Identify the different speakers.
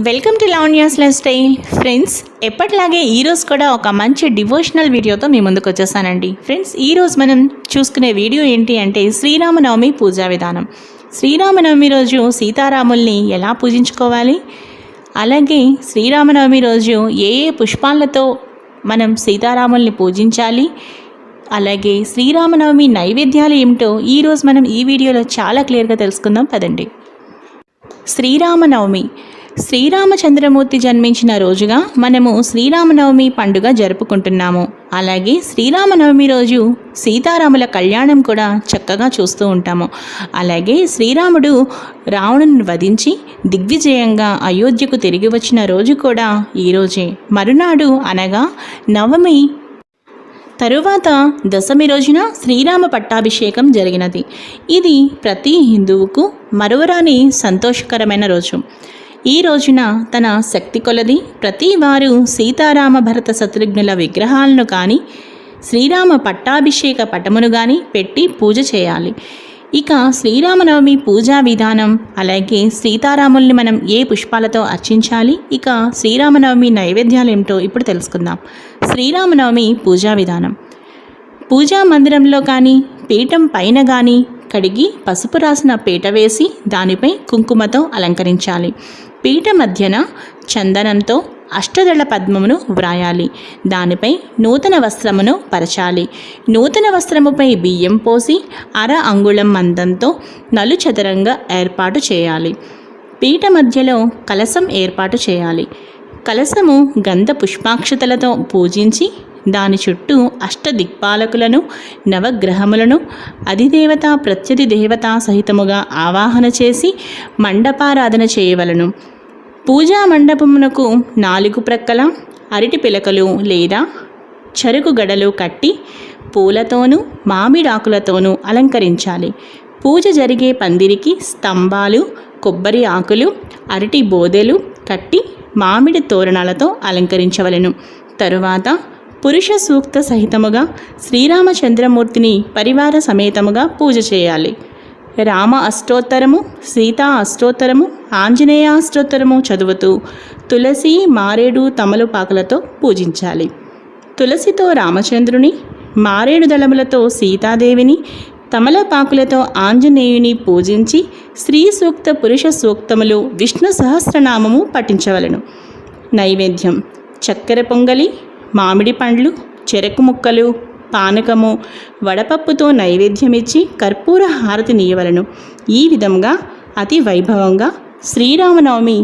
Speaker 1: Welcome to Lavanya's life style. Friends, ఎప్పటిలాగే ఈరోజు కూడా ఒక మంచి డివోషనల్ వీడియోతో మీ ముందుకు వచ్చేసానండి. ఫ్రెండ్స్, ఈరోజు మనం చూసుకునే వీడియో ఏంటి అంటే శ్రీరామనవమి పూజా విధానం. శ్రీరామనవమి రోజు సీతారాముల్ని ఎలా పూజించుకోవాలి, అలాగే శ్రీరామనవమి రోజు ఏ ఏ పుష్పాలతో మనం సీతారాముల్ని పూజించాలి, అలాగే శ్రీరామనవమి నైవేద్యాలు ఏమిటో ఈరోజు మనం ఈ వీడియోలో చాలా క్లియర్గా తెలుసుకుందాం. పదండి. శ్రీరామనవమి శ్రీరామచంద్రమూర్తి జన్మించిన రోజుగా మనము శ్రీరామనవమి పండుగ జరుపుకుంటున్నాము. అలాగే శ్రీరామనవమి రోజు సీతారాముల కళ్యాణం కూడా చక్కగా చూస్తూ ఉంటాము. అలాగే శ్రీరాముడు రావణుని వధించి దిగ్విజయంగా అయోధ్యకు తిరిగి వచ్చిన రోజు కూడా ఈరోజే. మరునాడు అనగా నవమి తరువాత దశమి రోజున శ్రీరామ పట్టాభిషేకం జరిగినది. ఇది ప్రతి హిందువుకు మరువరాని సంతోషకరమైన రోజు. ఈ రోజున తన శక్తి కొలది ప్రతి వారు సీతారామ భరత శత్రుఘ్నుల విగ్రహాలను కానీ శ్రీరామ పట్టాభిషేక పటమును కానీ పెట్టి పూజ చేయాలి. ఇక శ్రీరామనవమి పూజా విధానం, అలాగే సీతారాముల్ని మనం ఏ పుష్పాలతో అర్చించాలి, ఇక శ్రీరామనవమి నైవేద్యాలు ఏమిటో ఇప్పుడు తెలుసుకుందాం. శ్రీరామనవమి పూజా విధానం: పూజా మందిరంలో కానీ పీఠం పైన కానీ కడిగి పసుపు రాసిన పీట వేసి దానిపై కుంకుమతో అలంకరించాలి. పీట మధ్యన చందనంతో అష్టదళ పద్మమును వ్రాయాలి. దానిపై నూతన వస్త్రమును పరచాలి. నూతన వస్త్రముపై బియ్యం పోసి అర అంగుళం మందంతో నలుచదరంగా ఏర్పాటు చేయాలి. పీట మధ్యలో కలశం ఏర్పాటు చేయాలి. కలశము గంధ పుష్పాక్షతలతో పూజించి దాని చుట్టూ అష్టదిక్పాలకులను, నవగ్రహములను, అధిదేవత ప్రత్యధి దేవత సహితముగా ఆవాహన చేసి మండపారాధన చేయవలను. పూజా మండపమునకు 4 ప్రక్కల అరటి పిలకలు లేదా చెరుకు గడలు కట్టి పూలతోనూ మామిడాకులతోనూ అలంకరించాలి. పూజ జరిగే పందిరికి స్తంభాలు, కొబ్బరి ఆకులు, అరటి బోదెలు కట్టి మామిడి తోరణాలతో అలంకరించవలను. తరువాత పురుష సూక్త సహితముగా శ్రీరామచంద్రమూర్తిని పరివార సమేతముగా పూజ చేయాలి. రామ అష్టోత్తరము, సీతా అష్టోత్తరము, ఆంజనేయ అష్టోత్తరము చదువుతూ తులసి, మారేడు, తమలపాకులతో పూజించాలి. తులసితో రామచంద్రుని, మారేడు దళములతో సీతాదేవిని, తమలపాకులతో ఆంజనేయుని పూజించి స్త్రీ సూక్త, పురుష సూక్తములు, విష్ణు సహస్రనామము పఠించవలను. నైవేద్యం: చక్కెర పొంగలి, మామిడి పండ్లు, చెరకు ముక్కలు, పానకము, వడపప్పుతో నైవేద్యమిచ్చి కర్పూర హారతి నీయవలను. ఈ విధంగా అతి వైభవంగా శ్రీరామనవమి